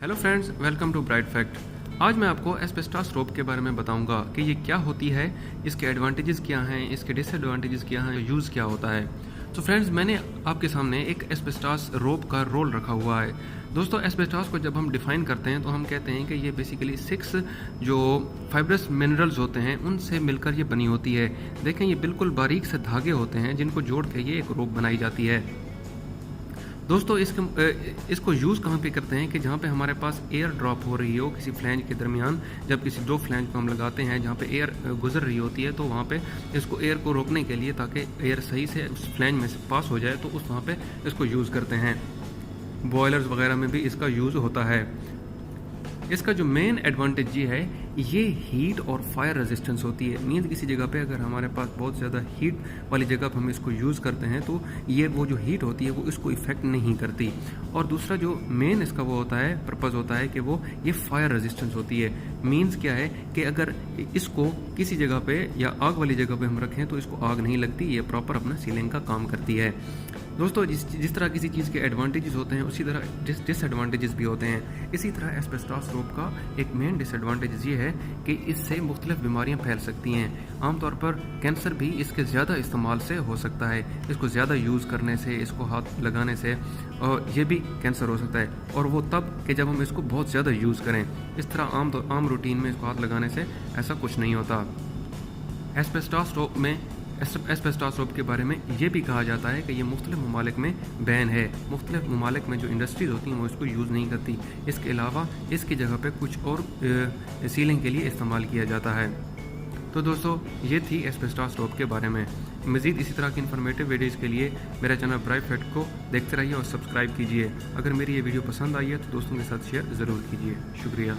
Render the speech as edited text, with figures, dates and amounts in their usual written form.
Hello friends, welcome to bright fact. आज मैं आपको एस्बेस्टॉस रोप के बारे में बताऊंगा कि ये क्या होती है, इसके एडवांटेजेस क्या हैं, इसके डिसएडवांटेजेस क्या हैं, यूज़ क्या होता है। तो फ्रेंड्स, मैंने आपके सामने एक एस्बेस्टॉस रोप का रोल रखा हुआ है। दोस्तों, एस्बेस्टॉस को जब हम डिफाइन करते हैं तो हम कहते हैं कि ये बेसिकली 6 जो फाइब्रस मिनरल्स होते हैं उनसे मिलकर ये बनी होती है। देखें, ये बिल्कुल बारीक से धागे होते हैं जिनको जोड़ के ये एक रोप बनाई जाती है। दोस्तों, इसको यूज़ कहाँ पे करते हैं कि जहाँ पे हमारे पास एयर ड्रॉप हो रही हो किसी फ्लैंज के दरमियान। जब किसी दो फ्लैंज को हम लगाते हैं जहाँ पे एयर गुजर रही होती है, तो वहाँ पे इसको एयर को रोकने के लिए, ताकि एयर सही से उस फ्लैंज में से पास हो जाए, तो उस वहाँ पे इसको यूज़ करते हैं। बॉयलर्स वगैरह में भी इसका यूज़ होता है। इसका जो मेन एडवांटेज ये है, ये हीट और फायर रेजिस्टेंस होती है। मीन्स किसी जगह पे अगर हमारे पास बहुत ज़्यादा हीट वाली जगह पर हम इसको यूज़ करते हैं तो ये वो जो हीट होती है वो इसको इफ़ेक्ट नहीं करती। और दूसरा जो मेन इसका वो होता है, पर्पज़ होता है कि वो ये फायर रेजिस्टेंस होती है। मीन्स क्या है कि अगर इसको किसी जगह पे या आग वाली जगह पे हम रखें तो इसको आग नहीं लगती, ये प्रॉपर अपना सीलिंग का काम करती है। दोस्तों, जिस तरह किसी चीज़ के एडवांटेजेस होते हैं उसी तरह डिसएडवांटेजेस भी होते हैं। इसी तरह एस्बेस्टॉस रोप का एक मेन डिसएडवांटेज ये है कि इससे मुख्तलिफ बीमारियां फैल सकती हैं। आमतौर पर कैंसर भी इसके ज़्यादा इस्तेमाल से हो सकता है। इसको ज़्यादा यूज़ करने से, इसको हाथ लगाने से और ये भी कैंसर हो सकता है, और वो तब कि जब हम इसको बहुत ज़्यादा यूज़ करें। इस तरह आम रूटीन में इसको हाथ लगाने से ऐसा कुछ नहीं होता। एस्बेस्टॉस रोप के बारे में ये भी कहा जाता है कि ये मुख्तलिफ ममालिक में बैन है। मुख्तलिफ ममालिक में जो इंडस्ट्रीज़ होती हैं वो इसको यूज़ नहीं करती। इसके अलावा इसकी जगह पे कुछ और सीलिंग के लिए इस्तेमाल किया जाता है। तो दोस्तों, ये थी एस्बेस्टॉस रोप के बारे में। मज़ीद इसी तरह की इन्फॉर्मेटिव वीडियोज़ के लिए मेरा चैनल ब्राइट फैक्ट को देखते रहिए और सब्सक्राइब कीजिए। अगर मेरी ये वीडियो पसंद आई है तो दोस्तों के साथ शेयर ज़रूर कीजिए। शुक्रिया।